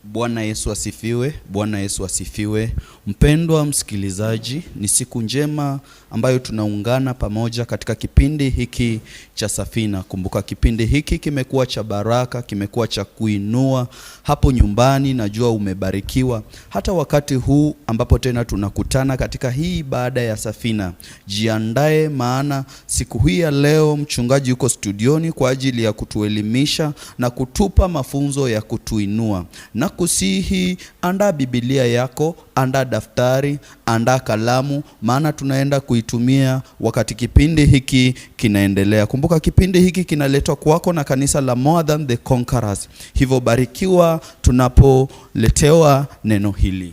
Bwana Yesu asifiwe, Bwana Yesu asifiwe. Mpendwa msikilizaji, ni siku njema ambayo tunaungana pamoja katika kipindi hiki cha Safina. Kumbuka kipindi hiki kimekuwa cha baraka, kimekuwa cha kuinua hapo nyumbani. Najua umebarikiwa hata wakati huu ambapo tena tunakutana katika hii baada ya Safina. Jiandae, maana siku hii ya leo mchungaji yuko studioni kwa ajili ya kutuelimisha na kutupa mafunzo ya kutuinua. Na kusihi, andaa Biblia yako, andaa daftari, andaa kalamu, maana tunaenda kuitumia wakati kipindi hiki kinaendelea. Kumbuka kipindi hiki kinaletwa kwako na kanisa la More Than the Conquerors. Hivyo barikiwa tunapoletewa neno hili.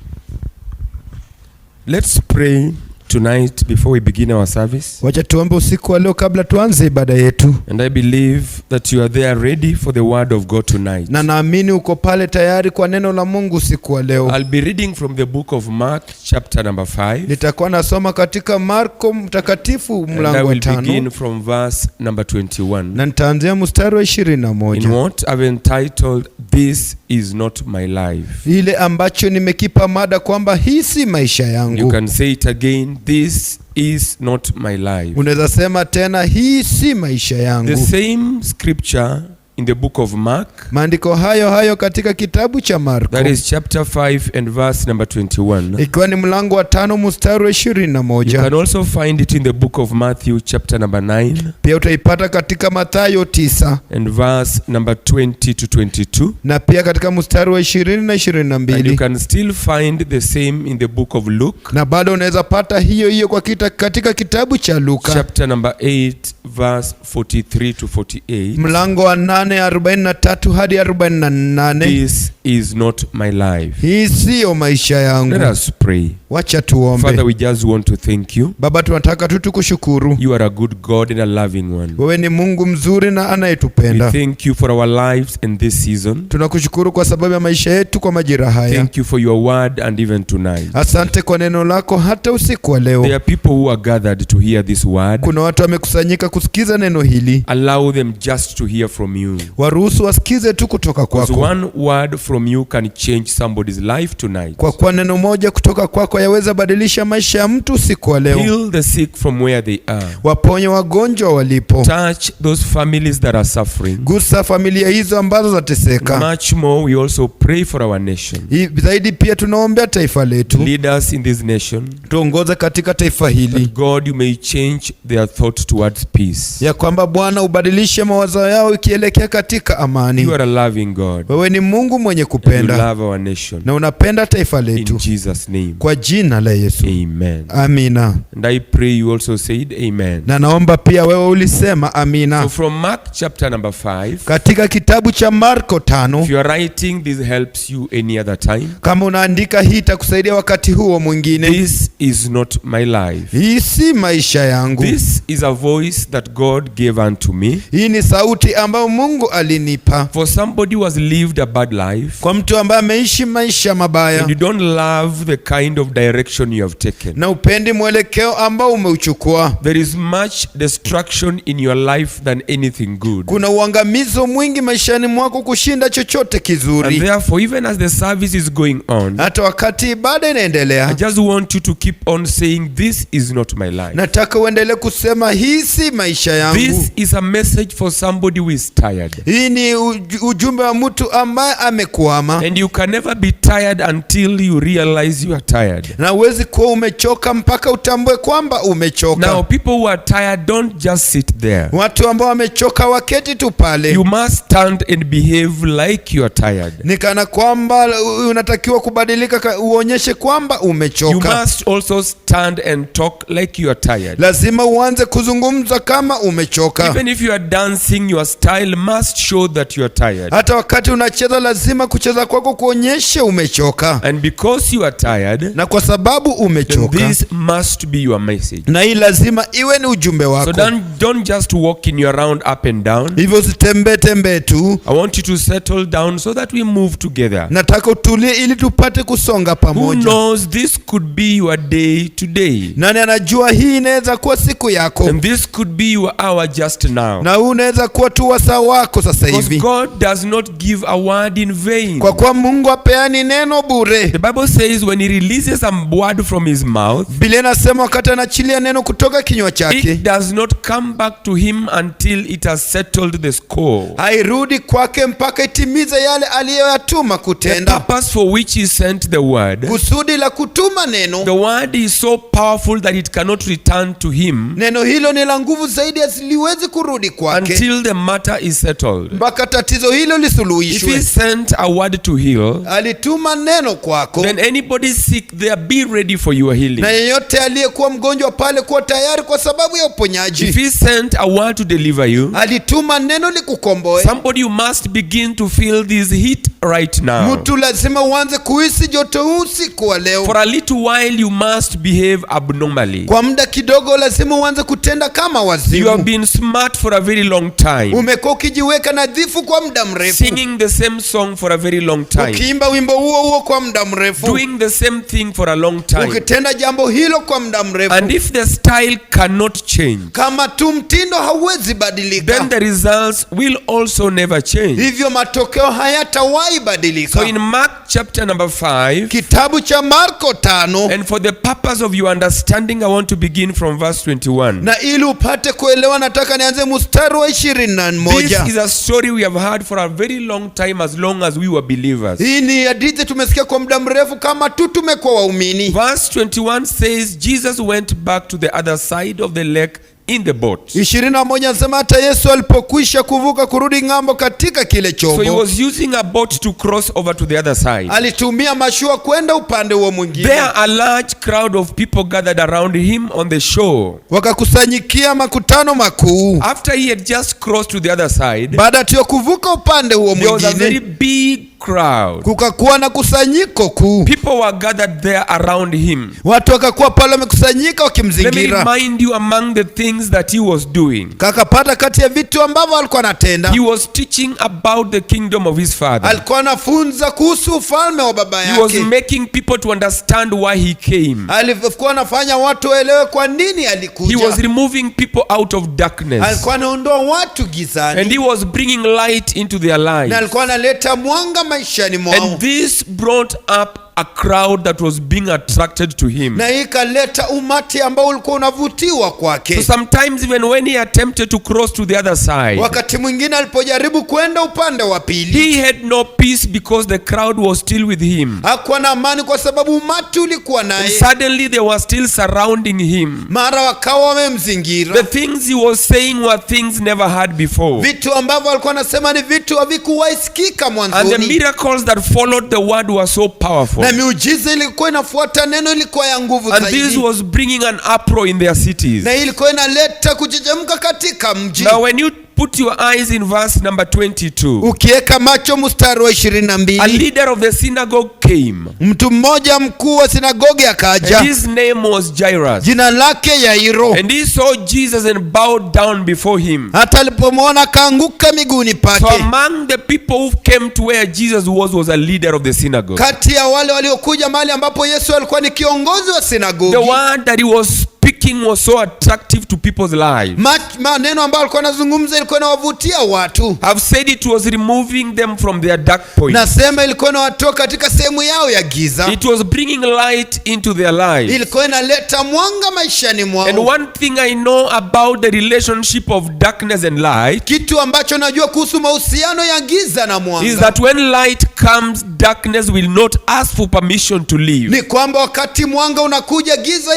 Let's pray tonight before we begin our service. Wacha tuombe usiku wa leo kabla tuanze ibada yetu. And I believe that you are there ready for the word of God tonight. Na naamini uko pale tayari kwa neno la Mungu usiku wa leo. I'll be reading from the book of Mark chapter number 5. Nitakuwa nasoma katika Marko mtakatifu mlango wa 5. And I will begin from verse number 21. Na nitaanzia mstari wa 21. In what I've entitled, This is not my life. Ile ambacho nimekipa mada kwamba hii si maisha yangu. You can say it again, this is not my life. Unaweza sema tena, hii si maisha yangu. The same scripture in the book of Mark. Maandiko hayo katika kitabu cha Marko. That is chapter 5 and verse number 21. Ikiwa ni mlango wa 5 mstari wa 21. You can also find it in the book of Matthew chapter number 9. Pia utaipata katika Mathayo 9 and verse number 20 to 22. Na pia katika mstari wa 20 na 22. And you can still find the same in the book of Luke. Na bado unaweza pata hiyo kwa katika kitabu cha Luka. Chapter number 8 verse 43 to 48. Mlango wa 8:43 hadi 48. This is not my life. Hii sio maisha yangu. Let us pray. Wacha tuombe. Father, we just want to thank you. Baba, tunataka tu tukushukuru. You are a good God and a loving one. Wewe ni Mungu mzuri na anayetupenda. We thank you for our lives in this season. Tunakushukuru kwa sababu ya maisha yetu kwa majira haya. Thank you for your word and even tonight. Asante kwa neno lako hata usiku wa leo. There are people who are gathered to hear this word. Kuna watu wamekusanyika kusikiza neno hili. Allow them just to hear from you. Waruhusu wasikize tu kutoka kwako. Because one word from you can change somebody's life tonight. Kwa neno moja kutoka kwako yaweza badilisha maisha ya mtu usiku wa leo. Heal the sick from where they are. Waponye wagonjwa walipo. Touch those families that are suffering. Gusa familia hizo ambazo zateseka. Much more, we also pray for our nation. Zaidi pia tunaombea taifa letu. Lead us in this nation. Tuongoze katika taifa hili. That God, you may change their thought towards peace. Ya kwamba Bwana ubadilishe mawazo yao ikielekea katika amani. You are a loving God. Wewe ni Mungu mwenye kupenda. And you love our nation. Na unapenda taifa letu. In Jesus' name. Kwa jina la Yesu. Amen. Amina. And I pray you also said amen. Na naomba pia wewe ulisema amina. So from Mark chapter number 5. Katika kitabu cha Marko 5. If you are writing, this helps you any other time. Kama unaandika hii itakusaidia wakati huo mwingine. This is not my life. Hii si maisha yangu. This is a voice that God gave unto me. Hii ni sauti ambayo Mungu alinipa. For somebody who has lived a bad life. Kwa mtu ambaye ameishi maisha mabaya. And you don't love the kind of direction you have taken. Na upendi mwelekeo ambao umeuchukua. There is much destruction in your life than anything good. Kuna uangamizo mwingi maishani mwako kushinda chochote kizuri. And therefore, even as the service is going on, hata wakati ibada inaendelea, I just want you to keep on saying, this is not my life. Nataka uendelee kusema hii si maisha yangu. This is a message for somebody who is tired. Hii ni ujumbe wa mtu ambaye amekwama. And you can never be tired until you realize you are tired. Na huwezi kuwa umechoka mpaka utambue kwamba umechoka. Now, people who are tired don't just sit there. Watu ambao wamechoka waketi tu pale. You must stand and behave like you are tired. Ni kana kwamba unatakiwa kubadilika, uonyeshe kwamba umechoka. You must also stand and talk like you are tired. Lazima uanze kuzungumza kama umechoka. Even if you are dancing, your style must show that you are tired. Hata wakati unacheza lazima kucheza kwako kuonyeshe umechoka. And because you are tired, na kwa sababu umechoka, this must be your message. na hii lazima iwe ni ujumbe wako. So don't just walk in your round up and down. Hivyo usitembee tu. I want you to settle down so that we move together. Nataka utulie ili tupate kusonga pamoja. Who knows, this could be your day today. Nani anajua hii inaweza kuwa siku yako. And this could be your hour just now. Na huu unaweza kuwa tu wasaa wako sasa Because hivi, God does not give a word in vain. kwa kuwa Mungu hapeani neno bure. The Bible says when he releases a word from his mouth, Biblia inasema wakati anachilia neno kutoka kinywa chake, it does not come back to him until it has settled the score. hairudi kwake mpaka itimize yale aliyoyatuma The kutenda. purpose for which he sent the word, Kusudi la kutuma neno, the word is so powerful that it cannot return to him neno hilo ni la nguvu zaidi, asiliwezi kurudi kwake until the matter is settled. mpaka tatizo hilo If he lisuluhishwe. sent a word to heal, Alituma neno kwako, then anybody sick there, be ready for your healing. na yeyote aliyekuwa mgonjwa pale kuwa tayari kwa sababu ya If uponyaji. he sent a word to deliver you, Alituma neno likukomboe. somebody you must begin to feel this heat right now. Mtu lazima uanze kuhisi joto huu usiku wa leo. For a little while you must behave abnormally. Kwa muda kidogo lazima uanze kutenda kama You have wazimu. been smart for a very long time, Umekuwa ukijiweka nadhifu kwa muda mrefu, singing the same song for a very long time, ukiimba wimbo huo huo kwa muda mrefu, doing the same thing for a long time. ukitenda jambo hilo kwa muda mrefu. And if the style cannot change, Kama tu mtindo hauwezi then badilika, the results will also never change. hivyo matokeo hayatawahi badilika. So in Mark chapter number 5, Kitabu cha Marko 5, and for the purpose of your understanding, I want to begin from verse 21. na ili upate kuelewa nataka nianze mstari wa This 21. is a story we have heard for a very long time, as long as we were believers. Hii ni hadithi tumesikia kwa muda mrefu kama tu tumekuwa waumini. Verse 21 says, Jesus went back to the other side of the lake in the boat. 21 anasema hata Yesu alipokwisha kuvuka kurudi ng'ambo katika kile So he chombo, was using a boat to cross over to the other side. alitumia mashua kwenda upande huo mwingine. There a large crowd of people gathered around him on the shore. Wakakusanyikia makutano makuu. After he had just crossed to the other side, Baada tu ya kuvuka upande huo there was a very mwingine, big crowd. kukakuwa na kusanyiko kuu. People were gathered there around him. Watu wakakuwa pale wamekusanyika Let me wakimzingira. remind you, among the things that he was doing, Kakapata kati ya vitu ambavyo alikuwa anatenda, he was teaching about the kingdom of his father. alikuwa anafunza kuhusu ufalme wa baba He was yake. making people to understand why he came. Alikuwa anafanya watu waelewe kwa nini He alikuja. was removing people out of darkness, Alikuwa anaondoa watu gizani, and he was bringing light into their na lives. alikuwa analeta mwanga maishani mwao, And this brought up a crowd that was being attracted to him. na hii ikaleta umati ambao ulikuwa unavutiwa So kwake. sometimes even when he attempted to cross to the other side, Wakati mwingine alipojaribu kwenda upande wa pili, he had no peace because the crowd was still with him. hakuwa na amani kwa sababu umati ulikuwa And naye. suddenly they were still surrounding him. Mara wakawa The wamemzingira. things he was saying were things never heard before. Vitu ambavyo alikuwa anasema ni vitu havikuwahi sikika And the mwanzoni, miracles that followed the word were so powerful. na miujiza ilikuwa inafuata neno, ilikuwa ya nguvu And this zaidi, was bringing an uproar in their cities. na ilikuwa inaleta kuchechemka katika mji. Now when you put your eyes in verse number 22, Ukiweka macho mstari wa a 22, leader of the synagogue came, mtu mmoja mkuu wa sinagogi akaja, and his name was Jairus. jina lake Yairo. And he saw Jesus and bowed down before him. Hata alipomwona akaanguka miguuni So pake. among the people who came to where Jesus was a leader of the synagogue. Kati ya wale waliokuja mahali ambapo Yesu alikuwa ni kiongozi wa The sinagogi, word that he was speaking was so attractive to people's lives. maneno ambayo alikuwa anazungumza ilikuwa inawavutia watu. I've said it was removing them from their dark point. Nasema ilikuwa inawatoa katika sehemu yao ya giza, It was bringing light into their lives. ilikuwa inaleta mwanga maishani And mwao. one thing I know about the relationship of darkness and light Kitu ambacho najua kuhusu mahusiano ya giza na is mwanga that when light comes, darkness will not ask for permission to leave. ni kwamba wakati mwanga unakuja, giza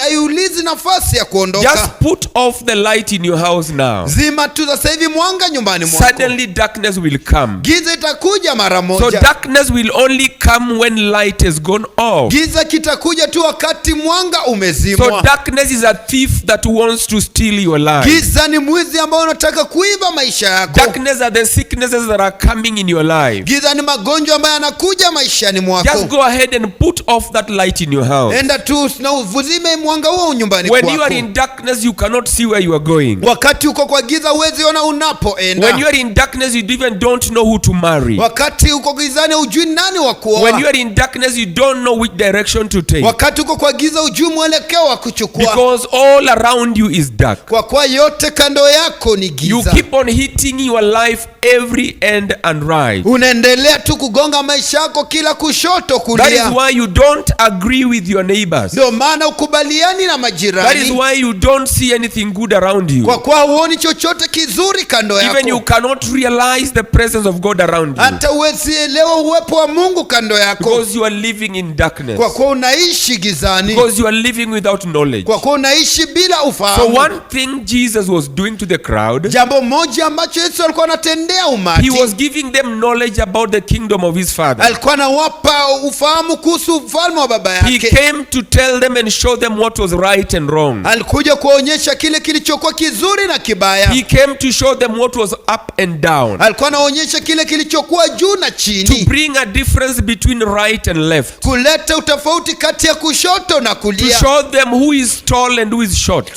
haiulizi nafasi ya Just kuondoka. put off the light in your house now. Zima tu sasa hivi mwanga nyumbani mwako, Suddenly darkness will come. giza itakuja mara So moja. darkness will only come when light has gone off. Giza kitakuja tu wakati mwanga So umezimwa. darkness is a thief that wants to steal your life. Giza ni mwizi ambao unataka kuiba maisha yako. Darkness are the sicknesses that are coming in your life. Giza ni magonjwa ambayo yanakuja maishani Just mwako. go ahead and put off that light in your house. Enda tu na uvuzime mwanga huo nyumbani nyumbani When kwako. you are in darkness, you cannot see where you are going. Wakati uko kwa giza huwezi ona unapoenda. When you are in darkness, you even don't know who to marry. Wakati uko gizani hujui nani wa kuoa. When you are in darkness, you don't know which direction to take. Wakati uko kwa giza hujui mwelekeo wa kuchukua. Because all around you is dark. Kwa kuwa yote kando yako ni giza. You keep on hitting your life every end and right. Unaendelea tu kugonga maisha yako kila kushoto kulia. That is why you don't agree with your neighbors. Ndio maana ukubaliani na majirani. That is why you don't see anything good around you. Kwa kuwa huoni chochote kizuri kando yako. Even you cannot realize the presence of God around you. Hata huwezi elewa uwepo wa Mungu kando yako. Because you are living in darkness. Kwa kuwa unaishi gizani. Because you are living without knowledge. Kwa kuwa unaishi bila ufahamu. So one thing Jesus was doing to the crowd, jambo moja ambacho Yesu alikuwa anatendea umati. he was giving them knowledge about the kingdom of his Father. Alikuwa anawapa ufahamu kuhusu ufalme wa baba He yake. came to tell them and show them what was right and wrong. Alikuja kuonyesha kile kilichokuwa kizuri na kibaya. He came to show them what was up and down. Alikuwa anaonyesha kile kilichokuwa juu na To chini. bring a difference between right and left. Kuleta utofauti kati ya kushoto na To kulia. show them who is tall and who is short.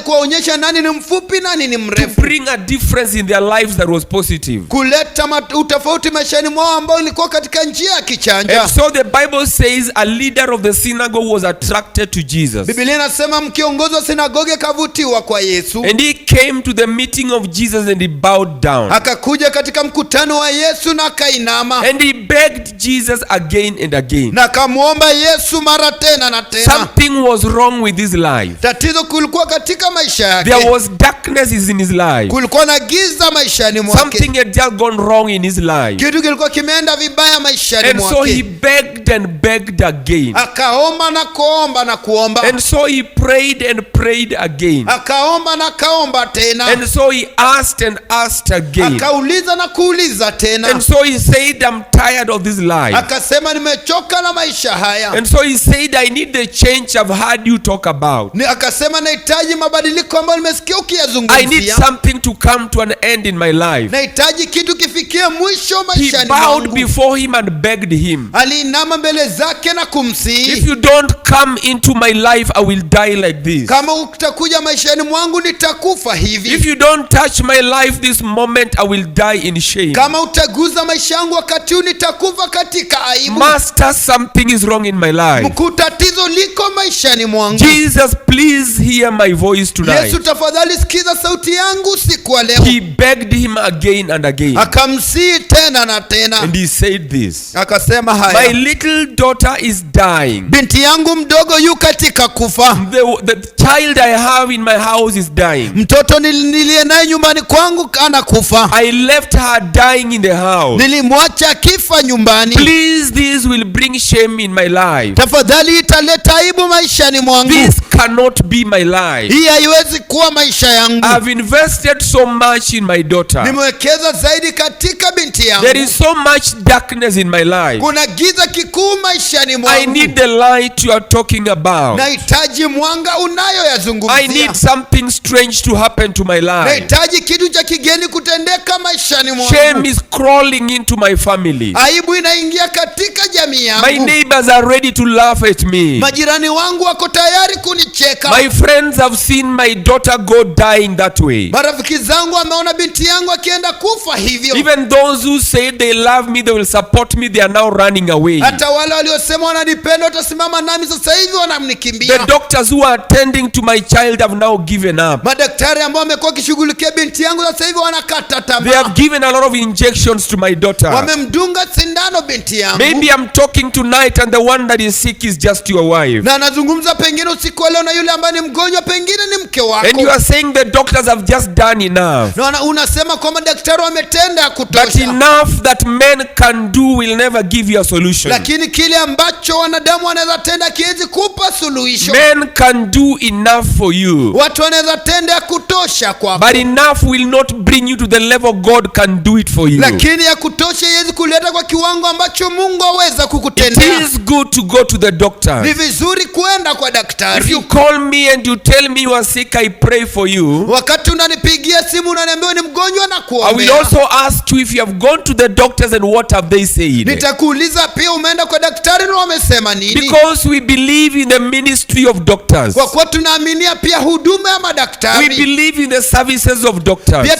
Kuonyesha nani ni mfupi nani ni To mrefu. bring a difference in their lives that was positive. Kuleta utofauti maishani mwao ambao ilikuwa katika njia ya kichanja. And so the Bible says a leader of the synagogue was attracted to Jesus. Biblia inasema mkiongozi wa sinagogi kavutiwa kwa Yesu. And he came to the meeting of Jesus and he bowed down. Akakuja katika mkutano wa Yesu na akainama. And he begged Jesus again and again. Na akamwomba Yesu mara tena na tena. Something was wrong with his life. Tatizo kulikuwa katika maisha yake. There was darkness in his life. Kulikuwa na giza maishani mwake. Something had just gone wrong in his life. Kitu kilikuwa kimeenda vibaya maishani And so he mwake. begged and begged again. Akaomba na kuomba na kuomba. And so he prayed and prayed again. Akaomba na kaomba tena. And so he asked and asked again. Akauliza na kuuliza tena. And so he said, I'm tired of this life. Akasema nimechoka na maisha haya. And so he said, I need the change I've heard you talk about. Akasema nahitaji mabadiliko ambayo nimesikia I need ukiyazungumzia. something to come to an end in my life. Nahitaji kitu kifikie mwisho He maishani bowed mwangu. before him and begged him. Aliinama mbele zake na If kumsihi. you don't come into my life, I will die like this. Kama utakuja maishani mwangu nitakufa hivi. If you don't touch my life this moment, I will die in shame. Kama utaguza maisha yangu wakati huu nitakufa katika aibu. Master, something is wrong in my life. Mkuu, tatizo liko maishani mwangu. Jesus, please hear my voice tonight. Yesu, tafadhali sikiza sauti yangu siku ya leo. He begged him again and again. Akamsihi tena na tena. And he said this. Akasema My haya. little daughter is dying. Binti yangu mdogo yu katika kufa. The child I have in my house is dying. Mtoto niliye naye nyumbani kwangu anakufa. I left her dying in the house. Nilimwacha akifa nyumbani. Please, this will bring shame in my life. Tafadhali italeta aibu maishani mwangu. This cannot be my life. Hii haiwezi kuwa maisha yangu. I've invested so much in my daughter. Nimewekeza zaidi katika binti yangu. There is so much darkness in my life. Kuna giza kikuu maishani I mwangu. need the light you are talking about. Nahitaji mwanga unayoyazungumzia. I need something strange to happen to my life. Nahitaji kitu cha kigeni kutendeka maishani mwangu. Shame is crawling into my family. Aibu inaingia katika jamii yangu. My neighbors are ready to laugh at me. Majirani wangu wako tayari kunicheka. My friends have seen my daughter go dying that way. Marafiki zangu wameona binti yangu akienda kufa hivyo. Even those who say they love me, they will support me, they are now running away. Hata wale waliosema wananipenda watasimama nami sasa hivi wanamnikimbia. The doctors who are attending to my child have now given up. Madaktari ambao wamekuwa wakishughulikia binti yangu sasa hivi wanakata They tamaa. have given a lot of injections to my daughter. Wamemdunga sindano binti yangu. Maybe I'm talking tonight and the one that is sick is just your wife. Na anazungumza pengine usiku wa leo na yule ambaye ni mgonjwa pengine ni mke wako. And you are saying the doctors have just done enough. Na unasema kwamba daktari wametenda ya But kutosha. enough that men can do will never give you a solution. Lakini kile ambacho wanadamu wanaweza tenda kiwezi kupa suluhisho. Men can do enough for you. Watu wanaweza tenda ya kutosha kwako. But enough will not bring you to the level God can do it for you. Lakini ya kutosha iwezi kuleta kwa kiwango ambacho Mungu aweza It kukutendea. is good to go to the doctor. Ni vizuri kuenda kwa If daktari. you call me and you tell me you are sick, I pray for you. Wakati unanipigia simu unaniambia ni mgonjwa na I will kuombea. also ask ask you if you have gone to the doctors and what have they said. Nitakuuliza pia umeenda kwa daktari na wamesema nini? Because we believe in the ministry of doctors. Kwa kuwa tunaaminia pia huduma ya We madaktari. believe in the services of doctors. Pia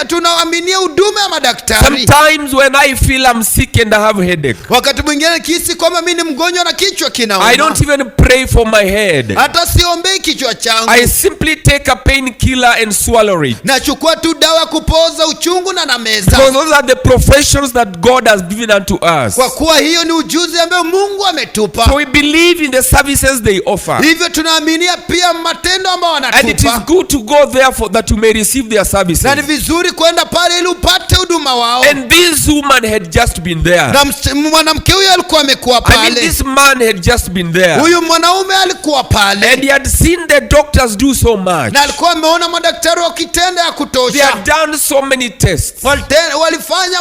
tunaaminia huduma ya madaktari. Sometimes when I feel I'm sick and I have headache, Wakati mwingine nikihisi kwamba mimi ni mgonjwa na kichwa I kinauma, don't even pray for my head. hata siombei kichwa changu. I simply take a painkiller and swallow it. Nachukua tu dawa ya kupoza uchungu na nameza. Because those are the professions that God has given unto us. Kwa kuwa hiyo ni ujuzi ambao Mungu ametupa. So we believe in the services they offer. Hivyo tunaaminia pia matendo ambayo And it is wanatupa. good to go there for that you may receive their services. Na ni vizuri kwenda pale ili upate huduma wao. And this woman had just been there. Na mwanamke huyo alikuwa amekuwa I mean, pale. this man had just been there. Huyu mwanaume alikuwa pale. And he had seen the doctors do so much. Na alikuwa ameona madaktari wakitenda ya They kutosha. had done so many tests. Walifanya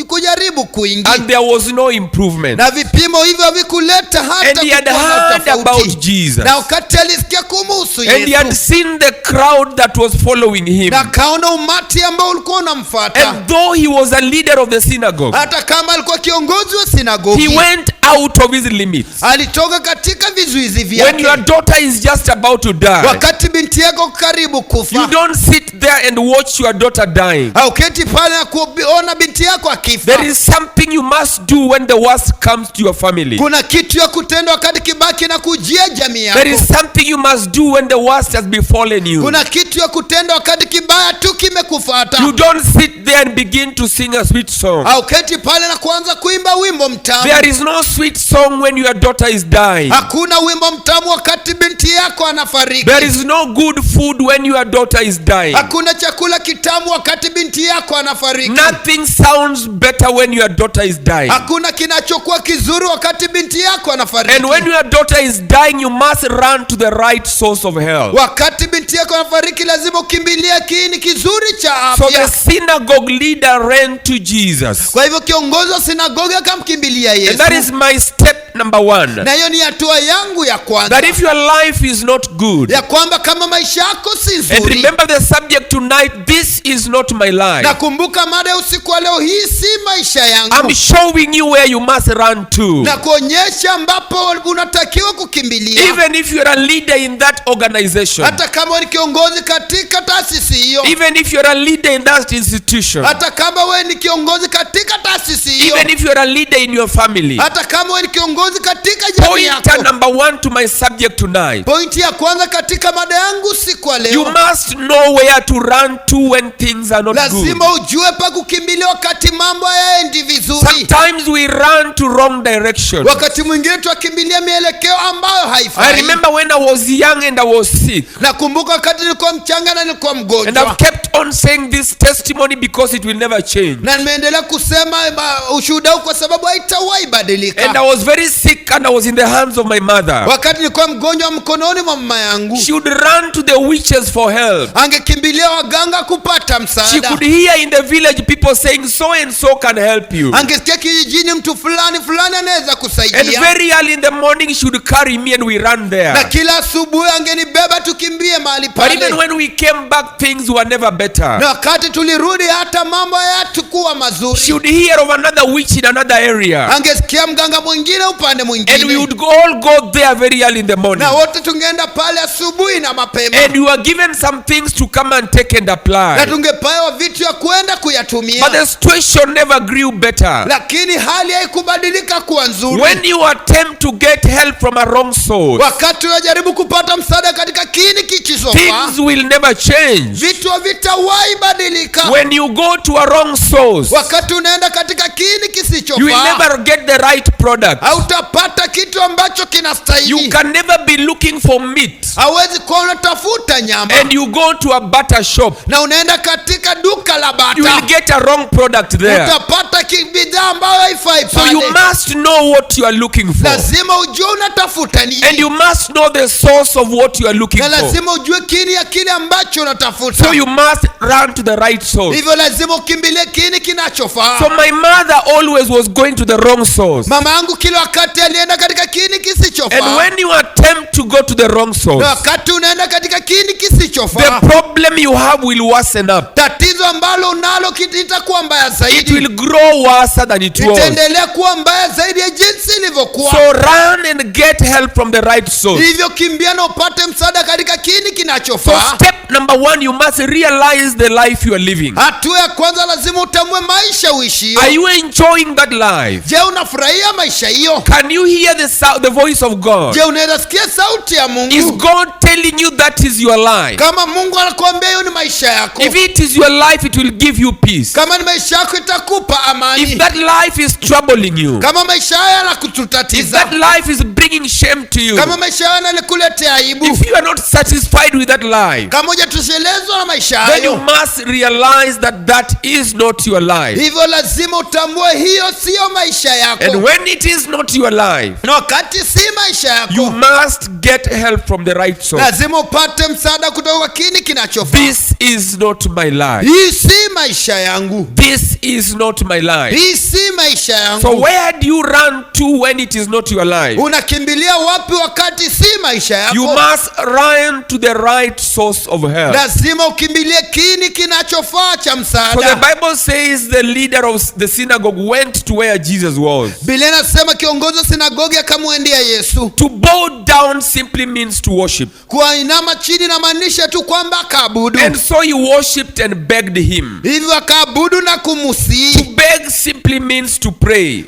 kujaribu kwingi. And there was no improvement. Na vipimo hivyo havikuleta hata And he had kukuwa na heard tofauti. about Jesus. Na wakati alisikia kumuhusu And he had Yesu, seen the crowd that was following him. na kaona umati ambao ulikuwa unamfuata. And though he was a leader of the synagogue, Hata kama alikuwa kiongozi wa he sinagogi, went out of his limits. alitoka katika vizuizi When your vyake. daughter is just about to die, Wakati binti yako karibu you kufa, don't sit there and watch your daughter dying. hauketi pale na kuona binti yako akifa. There is something you must do when the worst comes to your family. Kuna kitu ya kutenda wakati kibaki na kujia jamii yako. There is something you must do when the worst has befallen you. Kuna kitu ya kutenda wakati kibaya tu kimekufuata. You don't sit there and begin to sing a sweet song. Hauketi pale na kuanza kuimba wimbo mtamu. There is no sweet song when your daughter is dying. Hakuna wimbo mtamu wakati binti yako anafariki. There is no good food when your daughter is dying. Hakuna chakula kitamu wakati binti yako anafariki. Nothing sounds better when your daughter is dying. Hakuna kinachokuwa kizuri wakati binti yako anafariki. And when your daughter is dying, you must run to the right source of help. Wakati binti yako anafariki lazima ukimbilie kiini kizuri cha So the afya. synagogue leader ran to Jesus. Kwa hivyo kiongozi wa sinagogi akamkimbilia And Yesu. that is my step number one. Na hiyo ni hatua yangu ya kwanza. That if your life is not good, Ya kwamba kama maisha yako si and nzuri. remember the subject tonight, this is not my life. Nakumbuka mada ya usiku wa leo, hii si maisha yangu. I'm showing you where you must run to. Na kuonyesha ambapo unatakiwa kukimbilia. Even if you're a leader in that organization, Hata kama ni kiongozi katika taasisi hiyo. even if you're a leader in that institution, Hata kama wewe ni kiongozi katika taasisi hiyo. even if you're a leader in your family. Hata kama wewe ni kiongozi katika jamii Pointer yako. number one to my subject tonight. Pointi ya kwanza katika mada yangu siku ya You leo. must know where to run to when things are not good. Lazima ujue pa kukimbilia wakati mambo hayaendi vizuri. Sometimes we run to wrong direction. Wakati mwingine tukimbilia mielekeo ambayo I haifai. remember when I was young and I was sick. Nakumbuka wakati nilikuwa mchanga na nilikuwa And I've mgonjwa. kept on saying this testimony because it will never change. Na nimeendelea kusema ushuhuda huu kwa sababu haitawahi And badilika. I was very sick and I was in the hands of my mother. Wakati nilikuwa mgonjwa mkononi mwa mama yangu, She would run to the witches for help. angekimbilia waganga kupata She msaada. could hear in the village people saying so and so can help you. Angesikia kijijini mtu fulani fulani anaweza And kusaidia. very early in the morning she would carry me and we run Na there. kila asubuhi angenibeba tukimbie mahali But even pale. when we came back, things were never better. Na wakati tulirudi hata mambo hayatakuwa She mazuri. would hear of another witch in another area. Angesikia mganga mwingine upande And we mwingine. would all go there very early in the morning. Na wote tungeenda pale asubuhi na mapema. And you were given some things to come and take and Na apply. tungepewa vitu ya kwenda But kuyatumia. the situation never grew better. Lakini hali haikubadilika kuwa nzuri. When you attempt to get help from a wrong source, Wakati unajaribu kupata msaada katika kiini kichisofaa, things will never change. vitu havitawahi badilika. When you go to a wrong source, Wakati unaenda katika kiini you will kisichofaa, never get the right product. hautapata kitu ambacho You kinastahili. can never be looking for meat Hawezi kuwa unatafuta nyama and you go to a butter shop. na unaenda katika duka la You will bata, get a wrong product there. utapata bidhaa ambayo haifai So you pale. must know what you are looking for. lazima ujue unatafuta And nini, you must know the source of what you are looking na for. lazima ujue kini ya kile ambacho unatafuta. So you must run to the right source. Hivyo lazima ukimbilie kini kinachofaa. So my mother always was going to the wrong source. Mama yangu kila wakati alienda katika kini And kisichofaa, when you attempt to go to the wrong na source, wakati unaenda katika kini the kisichofaa, problem you have will worsen up. tatizo ambalo unalo itakuwa mbaya It zaidi, will grow worse than it was. itaendelea kuwa mbaya zaidi ya jinsi ilivyokuwa. So run and get help from the right source. Hivyo kimbia na upate msaada katika kini So kinachofaa. step number 1, you must realize the life you are living. Hatua ya kwanza, lazima utambue maisha uishio. Are you enjoying that life? Je, unafurahia maisha hiyo? Can you hear the voice of God? Je, unaweza sikia sauti ya Is Mungu? God telling you that is your life? Kama Mungu anakuambia hiyo ni maisha yako, If it is your life, it will give you peace. kama ni maisha yako itakupa If amani. that life is troubling you, Kama maisha haya if yanakutatiza, that life is bringing shame to you, kama maisha haya yanakuletea aibu, if you are not satisfied with that life, kama hujatoshelezwa na maisha then you hayo, must realize that that is not your life. hivyo lazima utambue hiyo siyo maisha And yako. when it is not your life, Na wakati si maisha you yako, must get help from the right source. lazima upate msaada kutoka kwa kini kinachofaa. This is not my life. Hii si maisha yangu, This is not my life. hii si maisha So yangu. where do you run to when it is not your life? Unakimbilia wapi wakati si maisha You yako? must run to the right source of help. Lazima ukimbilie kini kinachofaa cha So the msaada. Bible says the leader of the synagogue went to where Jesus was. Biblia inasema kiongozi wa sinagogi akamwendea Yesu. To bow down simply means to worship. Kuinama chini na maanisha tu kwamba akaabudu. And so he worshipped and begged him. Hivyo akaabudu na To kumusii. beg simply means to pray.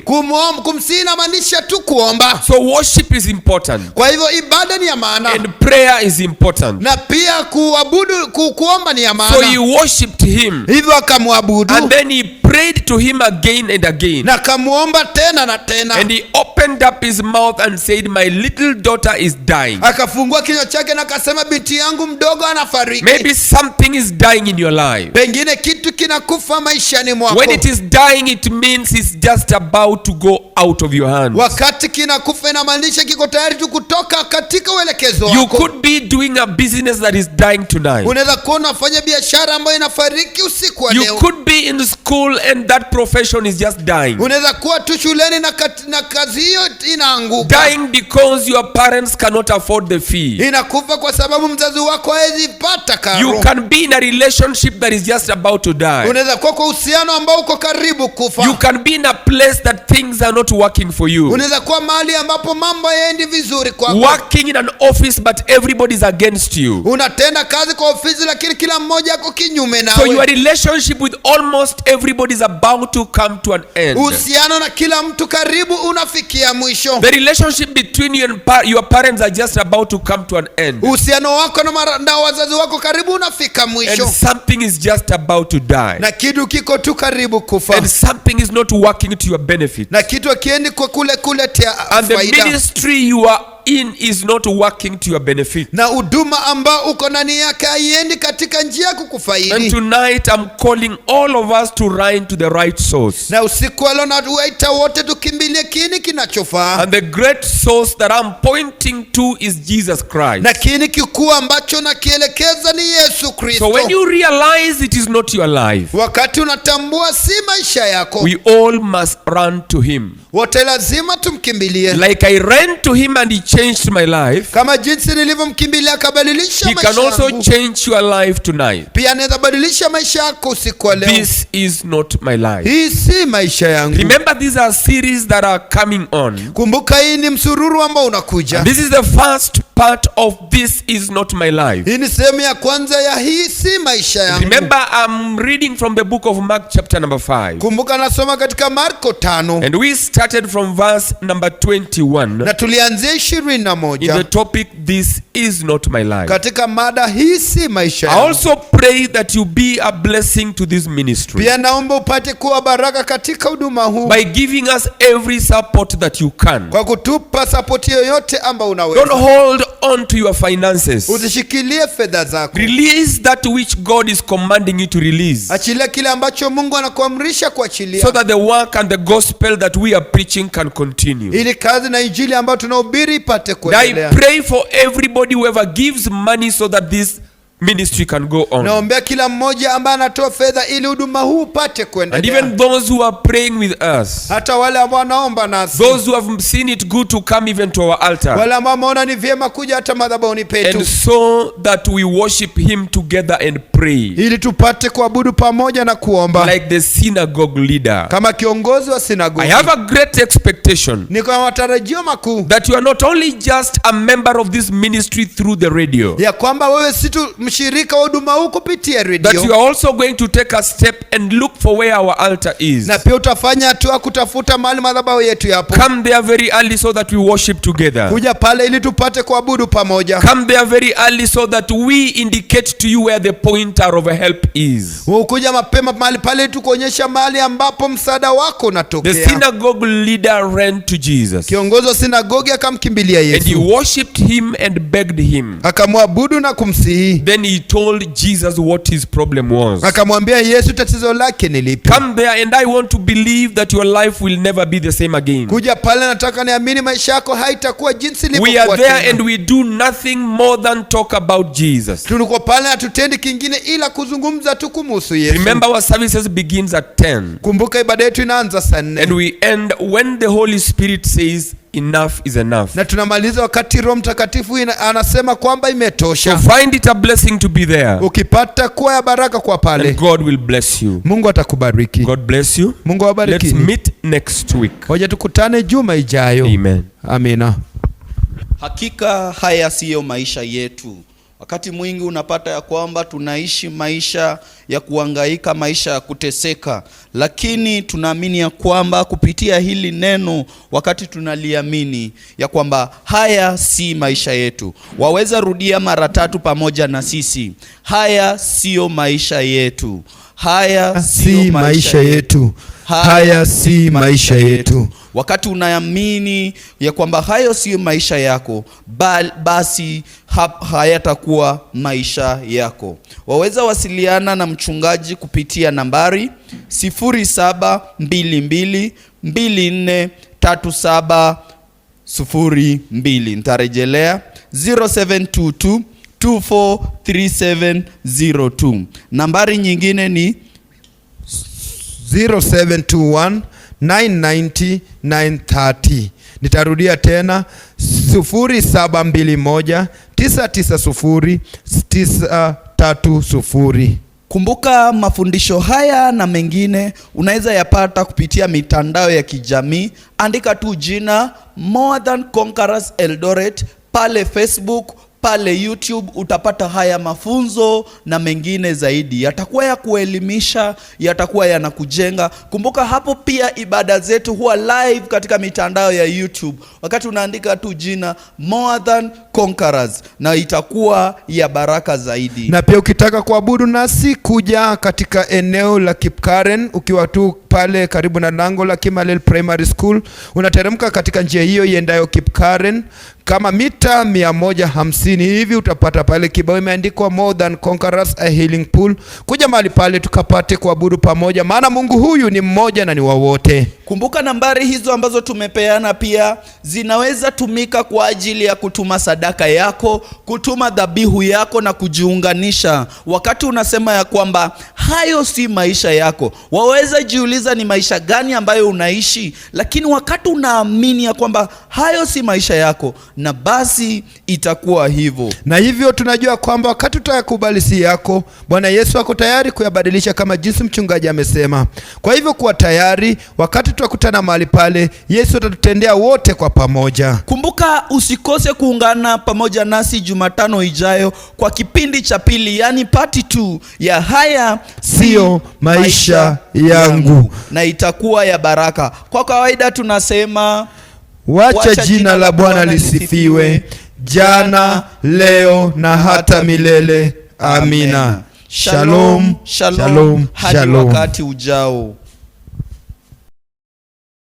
Kumsii na maanisha tu kuomba. So worship is important. Kwa hivyo ibada ni ya maana, And prayer is important. na pia kuabudu kuomba ni ya So he maana. worshipped him. Hivyo akamwabudu And then he prayed to him again and again. na kamuomba tena na tena. And he opened up his mouth and said, my little daughter is dying. Akafungua kinywa chake na akasema, binti yangu mdogo anafariki. Maybe something is dying in your life. Pengine kitu kinakufa maishani mwako. When it is dying, it means it's just about to go out of your hands. Wakati kinakufa inamaanisha kiko tayari tu kutoka katika uelekezo You wako. could be doing a business that is dying tonight. Unaweza kuwa unafanya biashara ambayo inafariki usiku wa You leo. could be in school and that profession is just dying. Unaweza kuwa tu shuleni na kazi hiyo inaanguka. Dying because your parents cannot afford the fee. Inakufa kwa sababu mzazi wako hawezi pata karo. You can be in a relationship that is just about to die. Unaweza kuwa kwa uhusiano ambao uko karibu kufa. You can be in a place that things are not working for you. Unaweza kuwa mahali ambapo mambo hayaendi vizuri kwako. Working in an office but everybody is against you. Unatenda kazi kwa ofisi lakini kila mmoja ako kinyume So your nawe. relationship with almost everybody is about to come to an end. Uhusiano na kila mtu karibu unafikia mwisho. The relationship between you and your parents are just about to come to an end. Uhusiano wako na wazazi wako karibu unafika And mwisho. something is just about to die. Na kitu kiko tu karibu kufa. And something is not working to your benefit. Na kitu akiendi kwa kuletea And the faida. ministry you are in is not working to your benefit. Na huduma ambao uko ndani yake haiendi katika njia ya And kukufaidi. tonight I'm calling all of us to run to the right source. Na usiku wa leo nawaita wote tukimbilie kini kinachofaa. And the great source that I'm pointing to is Jesus Christ. Na kini kikuu ambacho nakielekeza ni Yesu Kristo. So when you realize it is not your life, Wakati unatambua si maisha yako, we all must run to him. wote lazima tumkimbilie. Like I ran to him and he changed my life, Kama jinsi nilivyomkimbilia akabadilisha he maisha can also yangu. change your life tonight. Pia anaweza badilisha maisha yako usiku wa leo. This is not my life. Hii si maisha yangu. Remember, these are series that are coming on. Kumbuka hii ni msururu ambao unakuja. This is the first part of This Is Not My Life. Hii ni sehemu ya kwanza ya hii si maisha yangu. Remember, I'm reading from the book of Mark chapter number 5. Kumbuka nasoma katika Marko 5 And we started from verse number 21 na tulianzia in the 21 topic, This Is Not My Life. katika mada hii si maisha I yangu. also pray that you be a blessing to this ministry Pia naomba upate kuwa baraka katika huduma huu by giving us every support that you can. kwa kutupa sapoti yoyote ambao Don't unaweza. hold on to your finances. Usishikilie fedha zako. Release that which God is commanding you to release, Achilia kile ambacho Mungu anakuamrisha kuachilia, so that the work and the gospel that we are preaching can continue. ili kazi na injili ambayo tunahubiri ipate I kuendelea. pray for everybody whoever gives money so that this ministry can go on. Naombea kila mmoja ambaye anatoa fedha ili huduma huu upate And kuendelea. even those who are praying with us, Hata wale ambao wanaomba nasi, those who have seen it good to come even to our altar, wale ambao wameona ni vyema kuja hata madhabahuni petu, and so that we worship him together and pray, ili tupate kuabudu pamoja na kuomba, like the synagogue leader. kama kiongozi wa I sinagogi. have a great expectation Niko na matarajio makuu that you are not only just a member of this ministry through the radio, ya kwamba wewe si tu mshirika wa huduma huu kupitia that you redio, are also going to take a step and look for where our altar is. na pia utafanya hatua kutafuta mahali madhabahu yetu yapo. Come there very early so that we worship together. Kuja pale ili tupate kuabudu pamoja. Come there very early so that we indicate to you where the pointer of help is. Ukuja mapema mahali pale tukuonyesha mahali ambapo msaada wako The unatokea. synagogue leader ran to Jesus, Kiongozi wa sinagogi akamkimbilia and he Yesu, worshipped him and begged him. akamwabudu na kumsihi. Then he told Jesus what his problem was. Akamwambia Yesu tatizo lake ni lipi. Come there, and I want to believe that your life will never be the same again. Kuja pale nataka niamini maisha yako haitakuwa jinsi We are ilivyokuwa there tena. and we do nothing more than talk about Jesus. Tulikuwa pale hatutendi kingine ila kuzungumza tu kumhusu Yesu. Remember, our services begins at 10, Kumbuka ibada yetu inaanza saa 4. and we end when the Holy Spirit says enough is enough. Na tunamaliza wakati Roho Mtakatifu anasema kwamba So imetosha. find it a blessing to be there, Ukipata kuwa ya baraka kwa pale, and God will bless you. Mungu atakubariki. God bless you. Mungu awabariki. Let's meet next week. Hoja tukutane juma ijayo. Amen. Amina. Hakika haya siyo maisha yetu. Wakati mwingi unapata ya kwamba tunaishi maisha ya kuhangaika, maisha ya kuteseka, lakini tunaamini ya kwamba kupitia hili neno, wakati tunaliamini ya kwamba haya si maisha yetu. Waweza rudia mara 3 pamoja na sisi. Haya siyo maisha yetu. Haya Si maisha yetu. Haya si maisha yetu. Wakati unaamini ya kwamba hayo siyo maisha yako, basi hayatakuwa maisha yako. Waweza wasiliana na mchungaji kupitia nambari 0722243702. Nitarejelea 0722243702. Nambari nyingine ni 0721990930. Nitarudia tena 0721990930. Kumbuka mafundisho haya na mengine unaweza yapata kupitia mitandao ya kijamii. Andika tu jina More Than Conquerors Eldoret pale Facebook, pale YouTube, utapata haya mafunzo na mengine zaidi. Yatakuwa ya kuelimisha, yatakuwa yanakujenga. Kumbuka hapo pia ibada zetu huwa live katika mitandao ya YouTube. Wakati unaandika tu jina More Than Conquerors, na itakuwa ya baraka zaidi. Na pia ukitaka kuabudu nasi, kuja katika eneo la Kipkaren, ukiwa tu pale karibu na lango la Kimalel Primary School, unateremka katika njia hiyo iendayo Kipkaren kama mita 150 hivi, utapata pale kibao imeandikwa More Than Conquerors a Healing Pool. Kuja mahali pale tukapate kuabudu pamoja, maana Mungu huyu ni mmoja na ni wa wote. Kumbuka nambari hizo ambazo tumepeana pia zinaweza tumika kwa ajili ya kutuma sadaka yako, kutuma dhabihu yako na kujiunganisha. Wakati unasema ya kwamba hayo si maisha yako, waweza jiuliza ni maisha gani ambayo unaishi, lakini wakati unaamini ya kwamba hayo si maisha yako, na basi itakuwa hivyo. Na hivyo tunajua kwamba wakati utakubali si yako, Bwana Yesu ako tayari kuyabadilisha kama jinsi mchungaji amesema. Kwa hivyo kuwa tayari, wakati tutakutana mahali pale, Yesu atatutendea wote kwa pamoja. Kumbuka usikose kuungana pamoja nasi Jumatano ijayo kwa kipindi cha pili, yani part 2 ya haya Sio maisha yangu, na itakuwa ya baraka. Kwa kawaida tunasema wacha jina la Bwana lisifiwe, jana, leo na hata milele. Amina. Shalom, shalom, hadi shalom. wakati ujao.